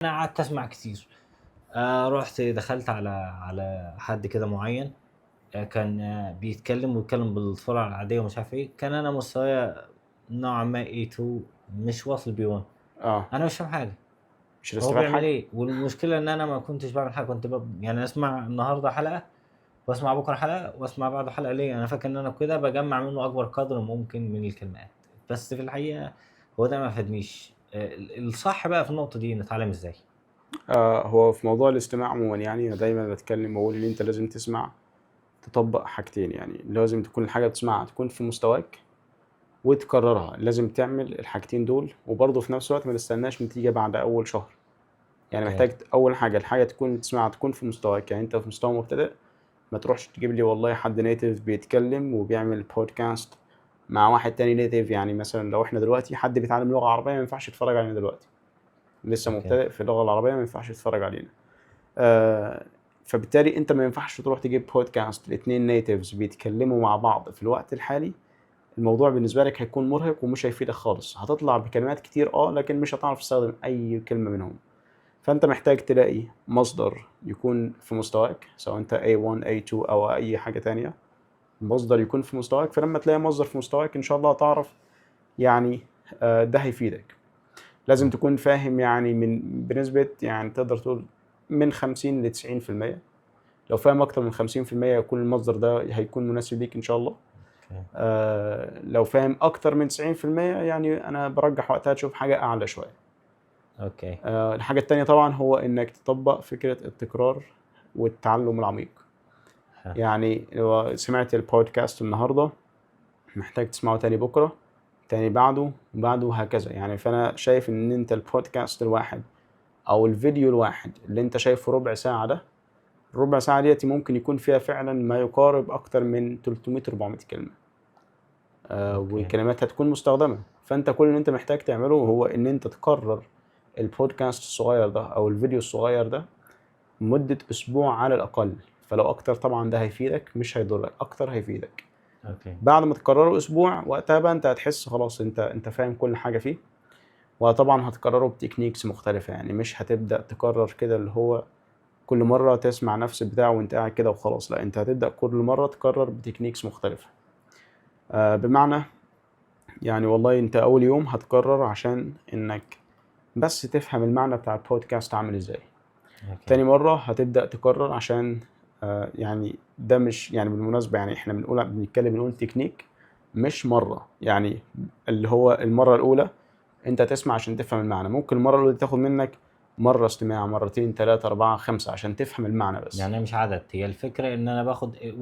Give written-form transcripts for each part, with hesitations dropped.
أنا قعدت أسمع كتير. رُحت دخلت على حد كده معيّن. كان بيتكلّم بالسرعة العادية ومش عارف إيه. كان أنا مستوايا نوعًا ما A2، مش واصل B1. آه، أنا مش فاهم حاجة، مش هو هتستفاد بيعمل حاجة؟ إيه؟ والمشكلة إن أنا ما كنتش باعمل حاجة، كنت يعني أسمع النهارده حلقة، وأسمع بُكرة حلقة، وأسمع بعده حلقة. ليه؟ أنا فاكر إن أنا كده باجمّع منه أكبر قدر ممكن من الكلمات، بس في الحقيقة هو ده ما فادنيش. الصح بقى في النقطة دي نتعلم إزاي؟ هو في موضوع الاستماع عمومًا يعني أنا دايمًا باتكلم واقول إن أنت لازم تسمع تطبّق حاجتين، يعني لازم تكون الحاجة بتسمعها تكون في مستواك وتكررها، لازم تعمل الحاجتين دول، وبرضه في نفس الوقت ما تستناش نتيجة بعد أول شهر، يعني أوكي. محتاج أول حاجة الحاجة تكون بتسمعها تكون في مستواك، يعني أنت في مستوى مبتدئ ما تروحش تجيب لي والله حد native بيتكلم وبيعمل podcast مع واحد تاني native، يعني مثلًا لو إحنا دلوقتي حد بيتعلم لغة عربية ما ينفعش يتفرج علينا دلوقتي، لسه أوكي. مبتدئ في اللغة العربية ما ينفعش يتفرج علينا. آآ، فبالتالي أنت ما ينفعش تروح تجيب podcast ل2 natives بيتكلموا مع بعض في الوقت الحالي، الموضوع بالنسبة لك هيكون مرهق ومش هيفيدك خالص، هتطلع بكلمات كتير لكن مش هتعرف تستخدم أي كلمة منهم، فأنت محتاج تلاقي مصدر يكون في مستواك، سواء أنت A1 A2 أو أي حاجة تانية، مصدر يكون في مستواك، فلمّا تلاقي مصدر في مستواك إن شاء الله هتعرف يعني ده هيفيدك. لازم إمم. تكون فاهم يعني بنسبة يعني تقدر تقول من 50 ل90%. لو فاهم أكتر من 50% يكون المصدر ده هيكون مناسب ليك إن شاء الله. أوكي. لو فاهم أكتر من 90% يعني أنا بارجّح وقتها تشوف حاجة أعلى شوية. أوكي. الحاجة التانية طبعًا هو إنك تطبّق فكرة التكرار والتعلُّم العميق. ها. يعني لو سمعت الpodcast النهارده محتاج تسمعه تاني بُكرة، تاني بعده، وبعده وهكذا، يعني فأنا شايف إن أنت الpodcast الواحد أو الفيديو الواحد اللي أنت شايفه ربع ساعة ده، الربع ساعة ديّة ممكن يكون فيها فعلًا ما يقارب أكتر من 300، 400 كلمة، أوكي. وكلمات هتكون مستخدمة، فأنت كل اللي أنت محتاج تعمله هو إن أنت تكرر الpodcast الصغير ده أو الفيديو الصغير ده لمدة أسبوع على الأقل، فلو أكتر طبعًا ده هيفيدك مش هيضرك، أكتر هيفيدك. أوكي. بعد ما تكرره أسبوع وقتها بقى أنت هتحس خلاص أنت فاهم كل حاجة فيه، وطبعًا هتكرره بtechniques مختلفة، يعني مش هتبدأ تكرر كده اللي هو كل مرّة تسمع نفس البتاع وأنت قاعد كده وخلاص، لأ أنت هتبدأ كل مرّة تكرر بtechniques مختلفة. بمعنى يعني والله أنت أول يوم هتكرر عشان إنك بس تفهم المعنى بتاع الpodcast عامل إزاي. أوكي. تاني مرّة هتبدأ تكرر عشان يعني ده مش يعني بالمناسبة يعني إحنا بنتكلم بنقول technique مش مرّة، يعني اللي هو المرّة الأولى أنت هتسمع عشان تفهم المعنى، ممكن المرّة الأولى دي تاخد منك مرّة استماع، مرّتين، 3، 4، 5 عشان تفهم المعنى بس. يعني هي مش عدد، هي الفكرة إن أنا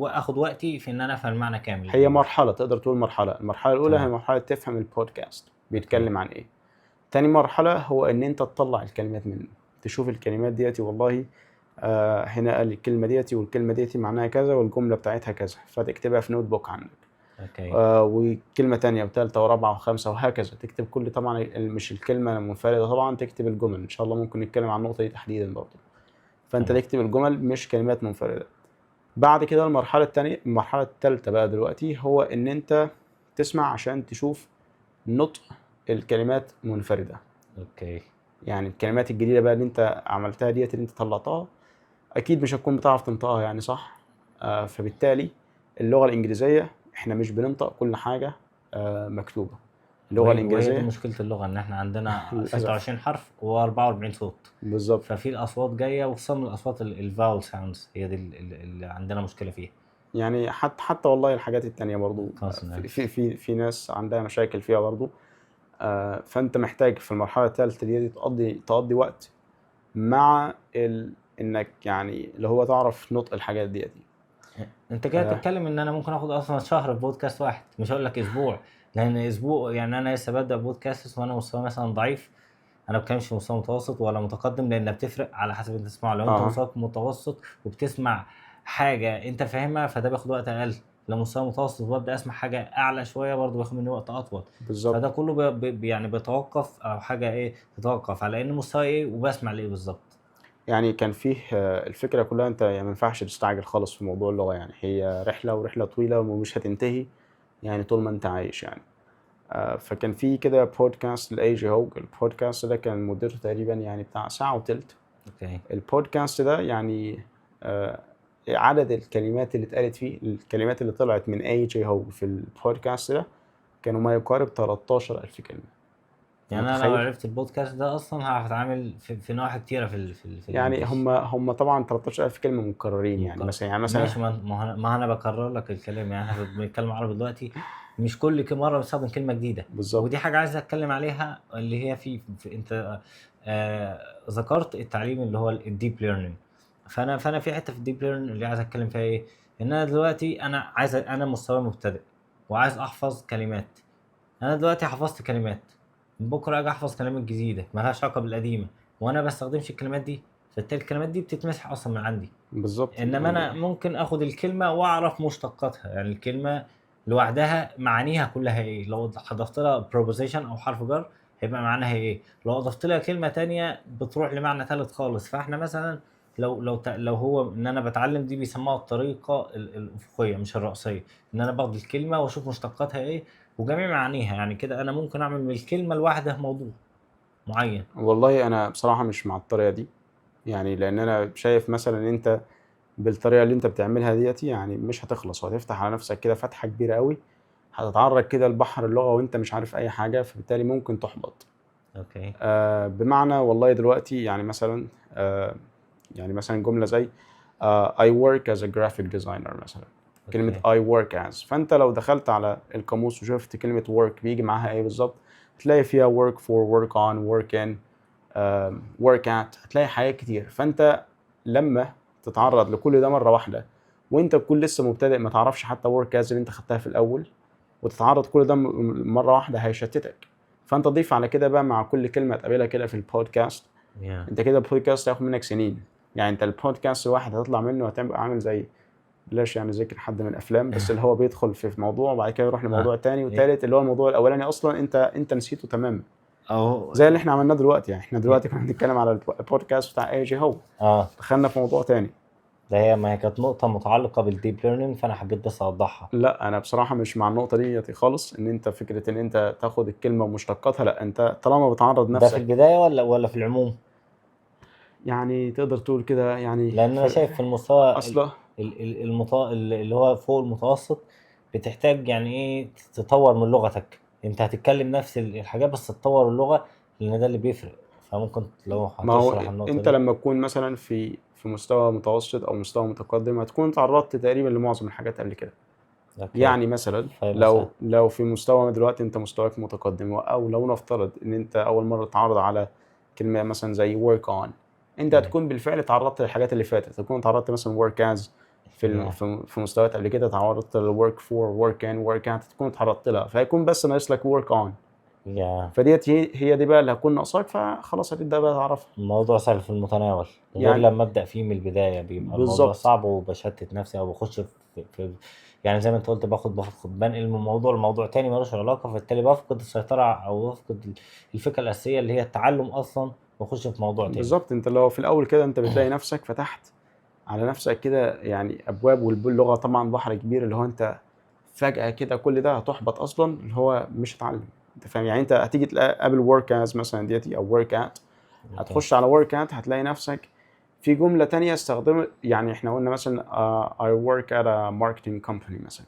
آخُد وقتي في إن أنا أفهم المعنى كامل هي الأول. مرحلة تقدر تقول مرحلة، المرحلة الأولى هي تمام. مرحلة تفهم الpodcast أوكي. بيتكلم عن إيه، تاني مرحلة هو إن أنت تطلّع الكلمات منه، تشوف الكلمات ديّة والله هنا قال الكلمة ديّة والكلمة ديّة معناها كذا والجملة بتاعتها كذا، فتكتبها في notebook عندك. أوكي. وكلمة تانية وتالتة ورابعة وخامسة وهكذا، تكتب كل طبعًا مش الكلمة المنفردة طبعًا، تكتب الجمل، إن شاء الله ممكن نتكلم عن النقطة دي تحديدًا برضه، فأنت تمام. تكتب الجمل مش كلمات منفردة. بعد كده المرحلة التالتة بقى دلوقتي هو إن أنت تسمع عشان تشوف نطق الكلمات منفردة، أوكي. يعني الكلمات الجديدة بقى اللي أنت عملتها ديّة اللي أنت طلّعتها، أكيد مش هتكون بتعرف تنطقها يعني صح؟ فبالتالي اللغة الإنجليزية إحنا مش بننطق كل حاجة مكتوبة، اللغة وهي دي الإنجليزية مشكلة اللغة، إن إحنا عندنا للأسف 26 حرف و44 صوت. بالضبط، ففي الأصوات جاية، وخصوصًا الأصوات الvowel sounds، هي دي اللي عندنا مشكلة فيها. يعني حتى والله الحاجات التانية برضه consonants. في ناس عندها مشاكل فيها برضه، فأنت محتاج في المرحلة التالتة دي تقضّي وقت مع إنك يعني اللي هو تعرف نطق الحاجات ديّة. أنت كده آآ بتتكلم إن أنا ممكن آخد أصلًا شهر في podcast واحد، مش هاقول لك أسبوع. لإن أسبوع يعني أنا لسه بابدأ podcasts وأنا مستواي مثلًا ضعيف. أنا ما باتكلمش في مستوى متوسط ولا متقدم، لإنها بتفرق على حسب أنت تسمعه. لو أنت أها، مستواك متوسط وبتسمع حاجة أنت فاهمها، فده بياخد وقت أقل. لو مستوى متوسط وبابدأ أسمع حاجة أعلى شوية، برضه بياخد مني وقت أطول. فده بالضبط. كله يعني بيتوقف، أو حاجة إيه، تتوقف على إن مستواي إيه وباسمع لإيه بالضبط. يعني كان فيه الفكرة كلّها أنت يعني ما ينفعش تستعجل خالص في موضوع اللغة يعني، هي رحلة ورحلة طويلة ومش هتنتهي يعني طول ما أنت عايش يعني. فكان في كده بودكاست لاي جي هوج. البودكاست ده كان مدته تقريبا يعني بتاع ساعة وتلت. اوكي. البودكاست ده يعني عدد الكلمات اللي اتقالت فيه، الكلمات اللي طلعت من اي جي هوج في البودكاست ده كانوا ما يقارب 13,000 كلمة. يعني انا لو متخيل؟ عرفت البودكاست ده اصلا هعرف اتعامل في نواحي كتيره في يعني الانجليش. هم طبعا 13,000 كلمة مكررين، يعني مثلا ماشي، ما انا بكرر لك الكلام. يعني احنا بنتكلم عربي دلوقتي، مش كل مره بستخدم كلمه جديده. بالظبط. ودي حاجه عايز اتكلم عليها، اللي هي في انت ذكرت التعليم اللي هو الديب ليرنينج. فانا في حته في الديب ليرنينج اللي عايز اتكلم فيها ايه، ان انا دلوقتي انا مستوى مبتدئ وعايز احفظ كلمات. انا دلوقتي حفظت كلمات، بكره اجي احفظ كلمات جديده مالهاش علاقه بالقديمه، وانا بستخدمش الكلمات دي، فبالتالي الكلمات دي بتتمسح اصلا من عندي. بالظبط انما انا يعني. ممكن اخد الكلمه واعرف مشتقاتها، يعني الكلمه لوحدها معانيها كلها ايه. لو حذفت لها preposition او حرف جر هيبقى معناها ايه، لو اضفت لها كلمه تانية بتروح لمعنى ثالث خالص. فاحنا مثلا لو هو ان انا بتعلم، دي بيسموها الطريقه الافقيه مش الرأسيه، ان انا باخد الكلمه واشوف مشتقاتها ايه وجميع معانيها. يعني كده انا ممكن اعمل من الكلمه الواحده موضوع معين. والله انا بصراحة مش مع الطريقة دي، يعني لان انا شايف مثلا ان انت بالطريقة اللي انت بتعملها ديتي يعني مش هتخلص، وهتفتح على نفسك كده فتحة كبيرة قوي، هتتعرض كده لبحر اللغة وانت مش عارف اي حاجة، فبالتالي ممكن تحبط. اوكي. بمعنى والله دلوقتي يعني مثلا يعني مثلا جملة زي I work as a graphic designer مثلا. كلمة اوكي. I work as، فأنت لو دخلت على القاموس وشفت كلمة work بيجي معاها إيه بالظبط، هتلاقي فيها work for, work on, work in, work at، هتلاقي حاجات كتير. فأنت لما تتعرض لكل ده مرة واحدة وأنت تكون لسه مبتدئ ما تعرفش حتى work as اللي أنت خدتها في الأول، وتتعرض كل ده مرة واحدة هيشتتك. فأنت ضيف على كده بقى مع كل كلمة تقابلها كده في البودكاست، yeah. انت كده البودكاست هياخد منك سنين. يعني انت البودكاست الواحد هتطلع منه هتبقى عامل زي، بلاش يعني ذكر حد من الافلام، بس اللي هو بيدخل في موضوع وبعد كده يروح لموضوع تاني إيه؟ وتالت، اللي هو الموضوع الاولاني اصلا انت نسيته تماما. او زي اللي احنا عملناه دلوقتي، يعني احنا دلوقتي كنا بنتكلم على البودكاست بتاع اي جي هو، اه دخلنا في موضوع تاني. ده هي ما هي كانت نقطة متعلقة بالديب ليرنينج، فأنا حبيت بس أوضحها. لا انا بصراحه مش مع النقطه دي خالص، ان انت فكره ان انت تاخد الكلمه ومشتقاتها، لا انت طالما بتعرض ده في نفسك. البداية ولا في العموم؟ يعني تقدر تقول كده يعني لأن أنا شايف في المستوى اصلا. اللي هو فوق المتوسط بتحتاج يعني إيه تطور من لغتك. أنت هتتكلم نفس الحاجات بس تطور اللغة، لأن ده اللي بيفرق. فممكن لو ما هو هتشرح النقطة انت دي. لما تكون مثلا في مستوى متوسط او مستوى متقدم هتكون تعرضت تقريبا لمعظم الحاجات قبل كده. أوكي. يعني مثلا فيبقى سهل. لو في مستوى دلوقتي انت مستواك متقدم، او لو نفترض ان انت اول مره تتعرض على كلمه مثلا زي work on، انت أوكي. هتكون بالفعل تعرضت للحاجات اللي فاتت، هتكون تعرضت مثلا work as yeah. في مستويات قبل كده، تعرضت للwork for, work in, work at، تكون تعرضت لها، فهيكون بس ناقص لك work on. yeah. فديت هي دي بقى اللي هتكون ناقصاك، فخلاص هتبدا بقى تعرفها. الموضوع سهل في المتناول، غير يعني لما ابدا فيه من البدايه بيبقى الموضوع بالظبط. صعب وبشتت نفسي او بخش في يعني زي ما انت قلت باخد بنقل من موضوع لموضوع تاني ملوش علاقه، فبالتالي بفقد السيطره او بفقد الفكره الاساسيه اللي هي التعلم اصلا، واخش في موضوع تاني. بالظبط انت لو في الاول كده انت بتلاقي نفسك فتحت على نفسك كده يعني ابواب، واللغه طبعا بحر كبير، اللي هو انت فجاه كده كل ده هتحبط اصلا، اللي هو مش هتعلم. انت فاهم؟ يعني انت هتيجي تقابل ورك از مثلا ديتي او ورك ات، اوكي. هتخش على ورك ات هتلاقي نفسك في جمله تانية استخدم، يعني احنا قلنا مثلا I work at a marketing company مثلا.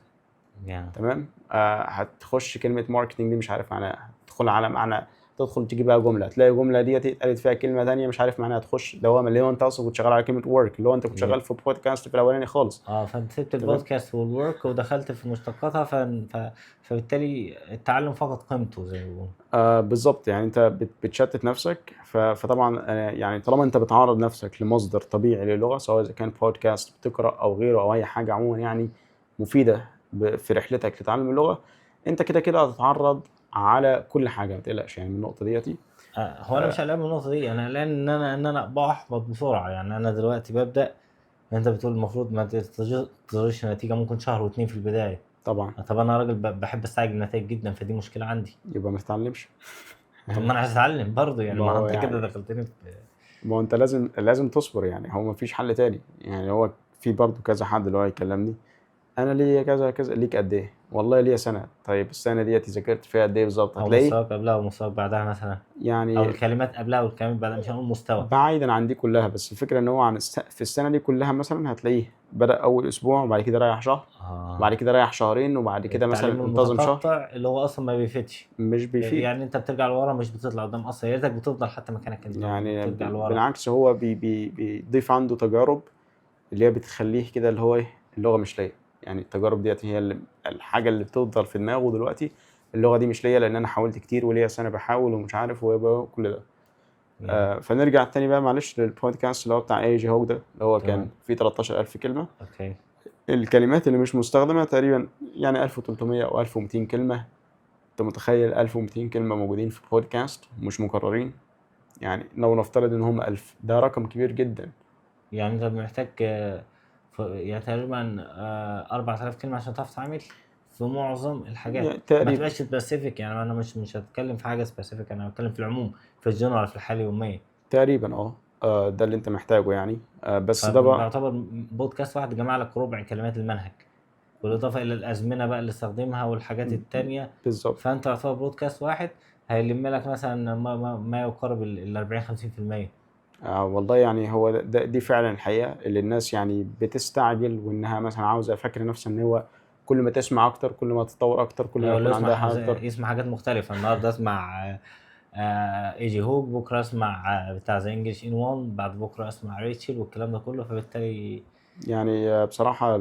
يعني تمام. هتخش كلمة ماركتنج دي مش عارف معناها، تدخل على معنى، تدخل تجيب بقى جملة، تلاقي الجملة دي اتقالت فيها كلمة تانية مش عارف معناها، تخش دوامة اللي هو انت اصلا كنت شغال على كلمة ورك، اللي هو انت كنت شغال في بودكاست في الاولاني خالص. اه فانت سبت تمام. البودكاست والورك ودخلت في مشتقاتها فبالتالي التعلم فقد قيمته زي ما بيقولوا. بالظبط، يعني انت بتشتت نفسك، فطبعا يعني طالما انت بتعرض نفسك لمصدر طبيعي للغة، سواء اذا كان بودكاست بتقرأ او غيره او اي حاجة عموما يعني مفيدة في رحلتك لتعلم اللغة، انت كده كده هتتعرض على كل حاجة، ما تقلقش يعني من النقطة ديتي. هو انا مش قلقان من النقطه دي، انا قلقان ان انا بحبط بسرعه. يعني انا دلوقتي ببدا، انت بتقول المفروض ما تنتظرش نتيجه، ممكن شهر واتنين في البدايه. طبعا. طب انا راجل بحب استعجل النتائج جدا، فدي مشكله عندي. يبقى ما تتعلمش. طب ما انا عايز اتعلم برضه، يعني ما ما هو انت كده يعني دخلتني في. ما هو انت لازم تصبر، يعني هو ما فيش حل تاني. يعني هو في برضه كذا حد اللي هو يكلمني انا ليا كذا كذا. ليك قد ايه؟ والله ليا سنه. طيب السنه ديت ذاكرت فيها قد ايه بالظبط؟ او هتلاقيه مستواك قبلها ومستواك بعدها مثلا، او يعني الكلمات قبلها والكلمات بعدها، مش هنقول مستوى. بعيدا عن دي كلها، بس الفكره ان هو في السنه دي كلها مثلا هتلاقيه بدأ اول اسبوع وبعد كده رايح شهر وبعد اه، كده رايح شهرين وبعد كده مثلا التعليم انتظم شهر. المتقطع اللي هو اصلا ما بيفيدش. مش بيفيد. يعني انت بترجع لورا مش بتطلع قدام اصلا، يا ريتك بتفضل حتى مكانك، انت يعني بترجع لورا. بالعكس هو بيضيف عنده تجارب اللي هي بتخليه كده اللي هو ايه، اللغه مش ليا. يعني التجارب ديت هي اللي الحاجه اللي بتفضل في دماغه دلوقتي. اللغه دي مش ليا لان انا حاولت كتير وليا سنه بحاول ومش عارف وكل ده. يعني فنرجع تاني بقى معلش للبودكاست اللي هو بتاع اي جي هوك ده، اللي هو كان تمام. فيه 13000 كلمه. اوكي. الكلمات اللي مش مستخدمه تقريبا يعني 1300 او 1200 كلمه. انت متخيل 1200 كلمه موجودين في بودكاست مش مكررين؟ يعني لو نفترض ان هم 1000، ده رقم كبير جدا. يعني انت محتاج يعني تقريبا 4000 كلمة عشان تعرف تتعامل في معظم الحاجات. يعني ما تقريبا. تبقاش سبيسيفيك، يعني انا مش هتكلم في حاجة سبيسيفيك، انا هتكلم في العموم، في الجنرال، في الحالة اليومية. تقريبا ده اللي انت محتاجه يعني. بس ده بقى فبيعتبر بودكاست واحد جمع لك ربع كلمات المنهج، بالإضافة إلى الأزمنة بقى اللي استخدمها والحاجات التانية. بالظبط. فأنت يعتبر بودكاست واحد هيلم لك مثلا ما يقارب ال 40 50%. والله يعني هو دي فعلا الحقيقة اللي الناس يعني بتستعجل، وإنها مثلا عاوزة فاكرة نفسها إن هو كل ما تسمع أكتر كل ما تتطور أكتر كل ما لو يكون عندها يسمع حاجة أكتر. يسمع حاجات مختلفة، النهاردة أسمع ايجي هوك، بكرة أسمع بتاع ذا انجلش ان وان، بعد بكرة أسمع ريتشل والكلام ده كله، فبالتالي يعني بصراحة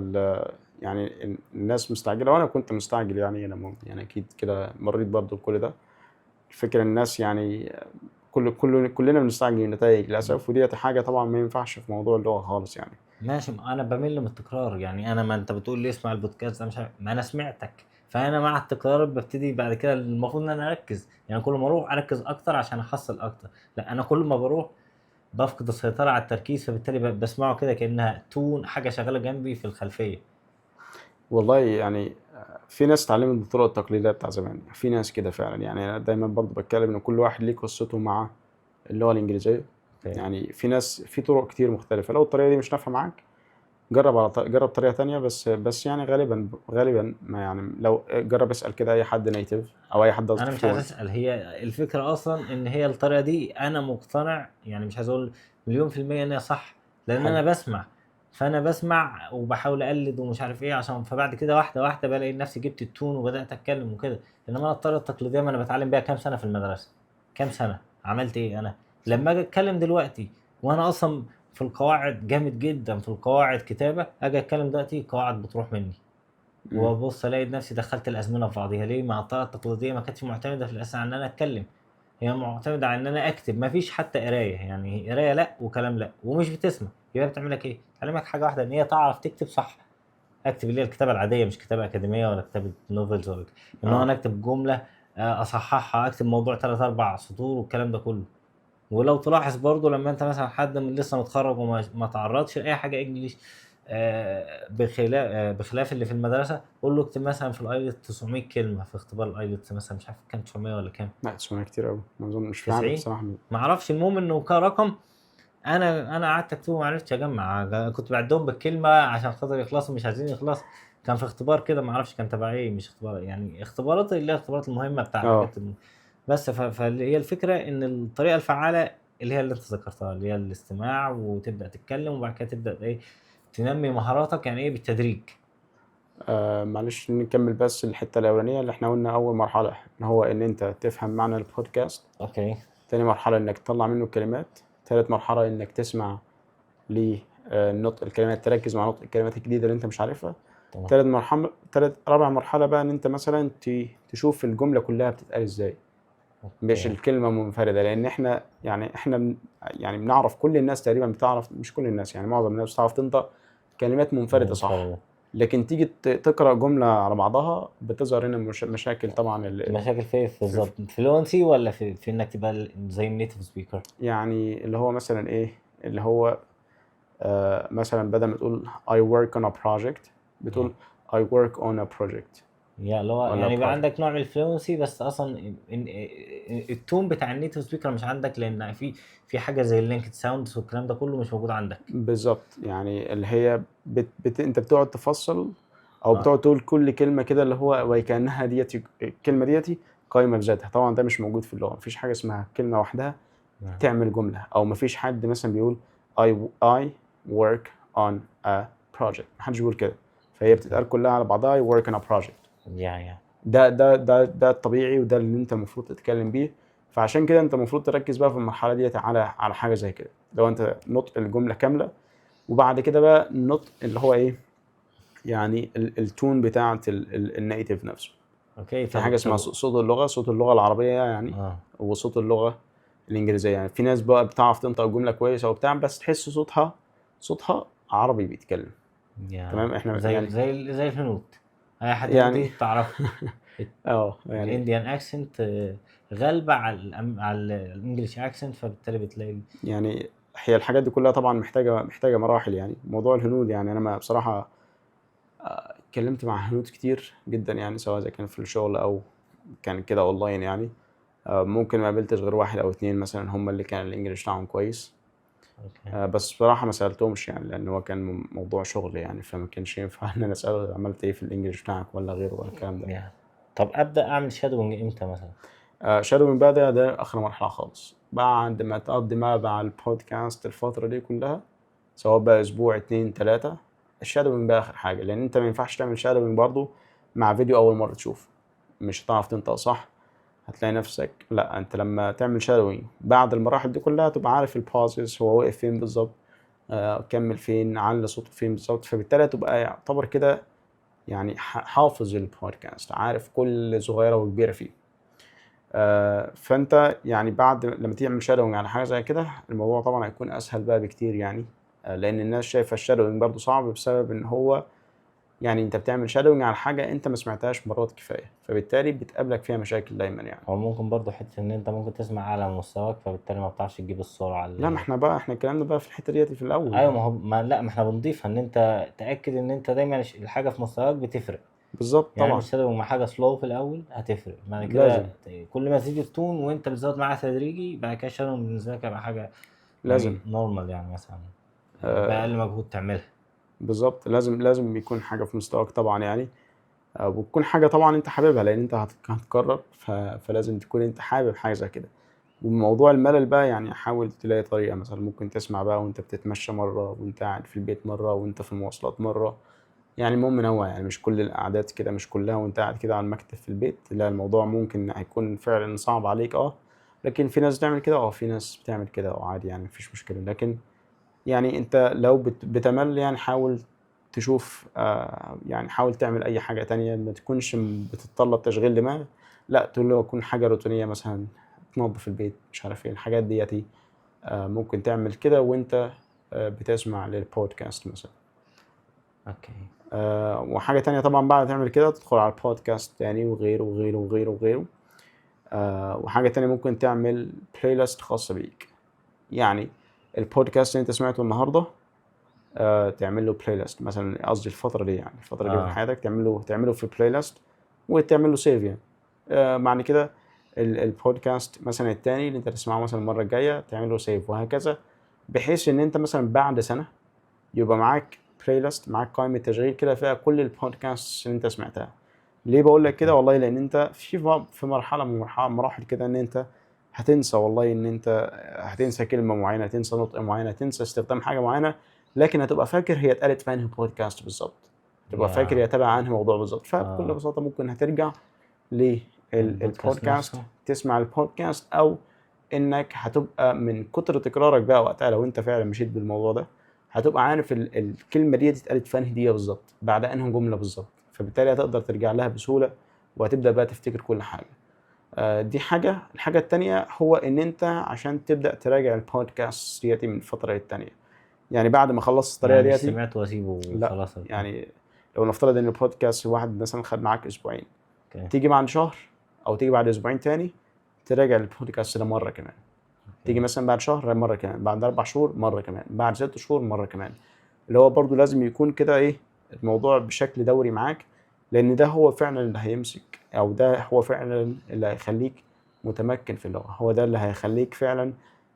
يعني الناس مستعجلة وأنا كنت مستعجل. يعني أنا يعني أكيد كده مريت برضو بكل ده. الفكرة الناس يعني كلنا بنستعجل النتائج للأسف، ودي حاجة طبعا ما ينفعش في موضوع اللغة خالص يعني. ماشي. ما انا بمل من التكرار، يعني انا، ما انت بتقول لي اسمع البودكاست ده، مش عارف، ما انا سمعتك، فانا مع التكرار ببتدي بعد كده المفروض ان انا اركز، يعني كل ما اروح اركز اكتر عشان احصل اكتر. لا، انا كل ما بروح بفقد السيطرة على التركيز، فبالتالي بسمعه كده كأنها تون، حاجة شغالة جنبي في الخلفية. والله يعني في ناس اتعلمت بالطرق التقليدية بتاع زمان، في ناس كده فعلا. يعني أنا دايما برضو بتكلم إن كل واحد ليه قصته مع اللغة الإنجليزية. اوكي. يعني في ناس في طرق كتير مختلفة. لو الطريقة دي مش نافعة معاك جرب جرب طريقة تانية. بس يعني غالبا ما يعني لو جرب اسأل كده أي حد نيتيف أو أي حد قصدي انا مش عايز فلوينت. اسال، هي الفكره اصلا ان هي الطريقه دي انا مقتنع، يعني مش عايز اقول مليون في الميه ان هي صح، لان حلو. انا بسمع، فانا بسمع وبحاول اقلد ومش عارف ايه، عشان فبعد كده واحده واحده بلاقي نفسي جبت التون وبدات اتكلم وكده. انما انا الطريقه التقليديه ما انا بتعلم بيها كام سنه في المدرسه، كام سنه عملت ايه انا لما اجي اتكلم دلوقتي، وانا اصلا في القواعد جامد جدا، في القواعد كتابه، اجي اتكلم دلوقتي قواعد بتروح مني، مم. وابص الاقي نفسي دخلت الازمنه في بعضيها. ليه؟ مع الطريقه التقليديه ما كانتش معتمده في الاساس على ان انا اتكلم، هي معتمده على ان انا اكتب، ما فيش حتى قرايه، يعني قرايه لا وكلام لا ومش بتسمع. يبقى بتعمل لك ايه؟ تعلمك حاجه واحده، ان هي تعرف تكتب صح، اكتب اللي هي الكتابه العاديه، مش كتابه اكاديميه ولا كتابه نوفلز ولا ان هو اه انا اكتب جمله اصححها، اكتب موضوع 3 4 سطور والكلام ده كله. ولو تلاحظ برضو لما انت مثلا حد من لسه متخرج وما ما تعرضش لاي حاجه انجليش، بخلاف اللي في المدرسه، قول له اكتب مثلا في الايلت 900 كلمه في اختبار الايلت، مثلا مش عارف كام، 900 ولا كام، لا 900 كتير أوي، ما أظن مش عارف 90، بصراحة. ما اعرفش، المهم انه كرقم. انا قعدت اكتبه ما عرفتش اجمع، كنت بعدهم بالكلمه عشان خاطر يخلصوا، مش عايزين يخلص. كان في اختبار كده ما اعرفش كان تبع ايه، مش اختبار يعني، اختبارات اللي هي الاختبارات المهمه بتاع اه الحاجات بس فهي الفكره ان الطريقه الفعاله اللي هي اللي انت ذكرتها، اللي هي الاستماع، وتبدا تتكلم، وبعد كده تبدا ايه، تنمي مهاراتك، يعني ايه، بالتدريج. معلش نكمل بس الحتة الأولانية اللي احنا قلنا. أول مرحلة إن هو إن أنت تفهم معنى البودكاست. اوكي. تاني مرحلة إنك تطلع منه الكلمات. تالت مرحلة إنك تسمع لنطق الكلمات، تركز مع نطق الكلمات الجديدة اللي أنت مش عارفها. تمام. رابع مرحلة بقى إن أنت مثلا تشوف الجملة كلها بتتقال إزاي، مش اوكي. الكلمة منفردة. لأن إحنا يعني يعني بنعرف، كل الناس تقريبا بتعرف، مش كل الناس يعني معظم الناس بتعرف تنطق كلمات منفردة صح. منفردة. لكن تيجي تقرأ جملة على بعضها بتظهر هنا مشاكل طبعا المشاكل في ايه في بالظبط؟ فلونسي ولا في انك تبقى زي النيتيف سبيكر؟ يعني اللي هو مثلا إيه، اللي هو مثلا بدل ما تقول I work on a project بتقول I work on a project يا اللي هو ولا يعني يبقى project. عندك نوع من الفلونسي، بس اصلا التون بتاع النيتيف سبيكر مش عندك، لان في حاجه زي اللينكد ساوندز والكلام ده كله مش موجود عندك. بالظبط. يعني اللي هي انت بتقعد تفصل او بتقعد تقول كل كلمه كده اللي هو وكانها ديتي الكلمه ديتي قائمه بذاتها. طبعا ده مش موجود في اللغه، مفيش حاجه اسمها كلمه واحده نعم. تعمل جمله، او مفيش حد مثلا بيقول I work on a project، محدش بيقول كده. فهي بتتقال كلها على بعضها I work on a project. يا ده الطبيعي، وده اللي انت المفروض تتكلم بيه. فعشان كده انت المفروض تركز بقى في المرحله ديت على حاجه زي كده، لو انت نطق الجمله كامله، وبعد كده بقى النطق اللي هو ايه، يعني التون بتاعه النيتيف نفسه. اوكي. في حاجه اسمها صوت اللغه، صوت اللغه العربيه يعني، وصوت اللغه الانجليزيه. يعني في ناس بقى بتعرف تنطق الجمله كويسه وبتاع، بس تحس صوتها عربي بيتكلم. تمام. احنا زي يعني زي الهنود، اي حد يعني هندي تعرفه. يعني الانديان اكسنت غالبة على الانجليش اكسنت، فبالتالي بتلاقي يعني هي الحاجات دي كلها طبعا محتاجه مراحل. يعني موضوع الهنود، يعني انا ما بصراحه اتكلمت مع هنود كتير جدا، يعني سواء اذا كان في الشغل او كان كده اونلاين يعني. ممكن ما قابلتش غير واحد او اتنين مثلا هم اللي كان الانجليش بتاعهم كويس. بس بصراحه ما سالتهمش يعني، لان هو كان موضوع شغل يعني، فما كانش ينفع ان انا اساله عملت ايه في الانجليش بتاعك ولا غيره ولا الكلام ده. طب ابدا اعمل شادوينج امتى مثلا؟ شادوينج بقى ده اخر مرحله خالص، بعد ما تقضي مع البودكاست الفتره دي كلها، سواء بقى اسبوع 2 3. الشادوينج بقى اخر حاجه، لان انت ما ينفعش تعمل شادوينج برضو مع فيديو اول مره تشوفه، مش هتعرف تنطق صح. هتلاقي نفسك، لا انت لما تعمل شادوينج بعد المراحل دي كلها تبقى عارف البازز، هو واقف فين بالظبط، كمل فين، على صوته فين بالظبط. فبالتالي تبقى يعتبر كده يعني حافظ البودكاست، عارف كل صغيره وكبيره فيه. فانت يعني بعد لما تعمل شادوينج على حاجه زي كده، الموضوع طبعا هيكون اسهل بقى بكتير يعني. لان الناس شايفه الشادوينج برضو صعب، بسبب ان هو يعني انت بتعمل شادوينج على حاجه انت ما سمعتهاش مرات كفايه، فبالتالي بتقابلك فيها مشاكل دايما يعني. هو ممكن برضو حته ان انت ممكن تسمع اعلى من مستواك، فبالتالي ما بتعرفش تجيب السرعه لا، ما اللي... احنا الكلام ده بقى في الحته ديت في الاول ايوه، يعني. ما هو لا، ما احنا بنضيفها ان انت تاكد ان انت دايما الحاجه في مستواك بتفرق. بالظبط يعني طبعا. مش شادوينج مع حاجه سلو في الاول هتفرق، بعد كده لازم كل ما تزيد التون وانت بتزود معاها تدريجي، بعد كده شادوينج بالنسبه لك هيبقى حاجه لازم يعني نورمال، يعني مثلا آه باقل مجهود تعملها. بالظبط، لازم يكون حاجه في مستواك طبعا يعني. وتكون حاجه طبعا انت حاببها، لان انت هتكرر، فلازم تكون انت حابب حاجه زي كده. وموضوع الملل بقى يعني، حاول تلاقي طريقة، مثلا ممكن تسمع بقى وانت بتتمشى مرة، وانت قاعد في البيت مرة، وانت في المواصلات مرة. يعني المهم منوع، يعني مش كل القعدات كده، مش كلها وانت قاعد كده على المكتب في البيت. لا، الموضوع ممكن هيكون فعلا صعب عليك لكن في ناس بتعمل كده، في ناس بتعمل كده عادي يعني، مفيش مشكلة. لكن يعني انت لو بتمل يعني، حاول تشوف يعني حاول تعمل اي حاجة تانية ما تكونش بتتطلب تشغيل دماغ. لا، تقول له تكون حاجة روتينية، مثلا تنظف البيت، مش عارف ايه الحاجات ديتي. ممكن تعمل كده وانت بتسمع للبودكاست مثلا. اوكي. وحاجة تانية طبعا بعد تعمل كده، تدخل على البودكاست تاني، وغيره وغيره وغيره وغيره. وحاجة تانية ممكن تعمل بلاي ليست خاصة بيك. يعني البودكاست اللي انت سمعته النهاردة، تعمل له بلاي ليست مثلا، قصدي الفترة دي يعني، الفترة دي من حياتك تعمله في بلاي ليست، وتعمل له سيف يعني. معنى كده البودكاست مثلا التاني اللي انت تسمعه مثلا المرة الجاية تعمل له سيف، وهكذا. بحيث ان انت مثلا بعد سنة يبقى معاك بلاي ليست، معاك قائمة تشغيل كده فيها كل البودكاست اللي انت سمعتها. ليه بقول لك كده؟ والله لان انت في مرحلة من مراحل كده، ان انت هتنسى، والله ان انت هتنسى كلمة معينة، تنسى نطق معينة، تنسى استخدام حاجة معينة، لكن هتبقى فاكر هي اتقالت في انهي بودكاست بالظبط، تبقى فاكر هي تبع انهي موضوع بالظبط. فبكل بساطة ممكن هترجع البودكاست للبودكاست، نفسه. تسمع البودكاست، او انك هتبقى من كتر تكرارك بقى وقتها، لو انت فعلا مشيت بالموضوع ده، هتبقى عارف الكلمة دي اتقالت في انهي دقيقة بالظبط، بعد انهي جملة بالظبط، فبالتالي هتقدر ترجع لها بسهولة، وهتبدأ بقى تفتكر كل حاجة. دي حاجة. الحاجة التانية هو ان انت عشان تبدأ تراجع البودكاست ديتي من فترة للتانية، يعني بعد ما خلصت الطريقة يعني مش ديتي. سمعت واسيبه لا، وخلاص. يعني لو نفترض ان البودكاست واحد مثلا خد معاك اسبوعين، اوكي. تيجي بعد شهر او تيجي بعد اسبوعين تاني تراجع البودكاست ده مرة كمان. تيجي مثلا بعد شهر مرة كمان، بعد 4 شهور مرة كمان، بعد 6 شهور مرة كمان. اللي هو برضو لازم يكون كده الموضوع بشكل دوري معاك، لان ده هو فعلا اللي هيمسك، او ده هو فعلا اللي هيخليك متمكن في اللغة، هو ده اللي هيخليك فعلا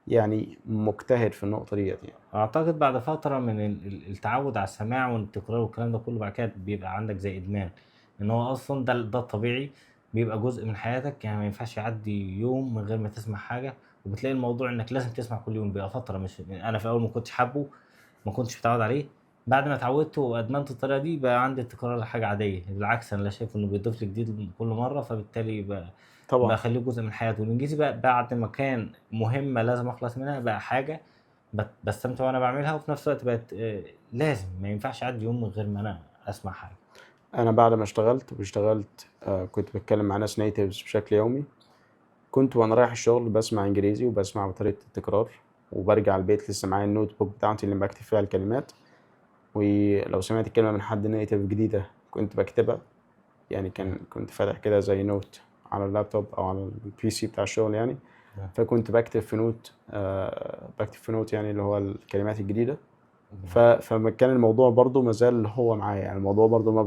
يعني مجتهد في النقطه ديت يعني. اعتقد بعد فتره من التعود على السماع والتكرار والكلام ده كله، بعد كده بيبقى عندك زي ادمان، ان هو اصلا ده الطبيعي، بيبقى جزء من حياتك. يعني ما ينفعش يعدي يوم من غير ما تسمع حاجه، وبتلاقي الموضوع انك لازم تسمع كل يوم بقى فتره. مش انا في الاول ما كنتش حابه، ما كنتش متعود عليه، بعد ما اتعودت وادمنت الطريقه دي بقى عندي التكرار حاجه عاديه. بالعكس انا لا شايف انه بيضيف لي جديد كل مره، فبالتالي طبعا. بخليه جزء من حياتي. والانجليزي بقى بعد ما كان مهمه لازم اخلص منها، بقى حاجه باستمتع وانا بعملها، وفي نفس الوقت بقت لازم، ما ينفعش اعدي يوم من غير ما انا اسمع حاجه. انا بعد ما اشتغلت كنت بتكلم مع ناس نيتيفز بشكل يومي. كنت وانا رايح الشغل بسمع انجليزي وبسمع بطريقه التكرار، وبرجع البيت لسه معايا النوت بوك بتاعتي اللي بكتب فيها الكلمات. ولو سمعت كلمه من حد نيتيف جديده كنت بكتبها. يعني كنت فاتح كده زي نوت على اللابتوب او على البي سي بتاع الشغل يعني. نعم. فكنت بكتب في نوت يعني اللي هو الكلمات الجديده. نعم. فكان الموضوع برضو مازال هو معايا، يعني الموضوع برضو ما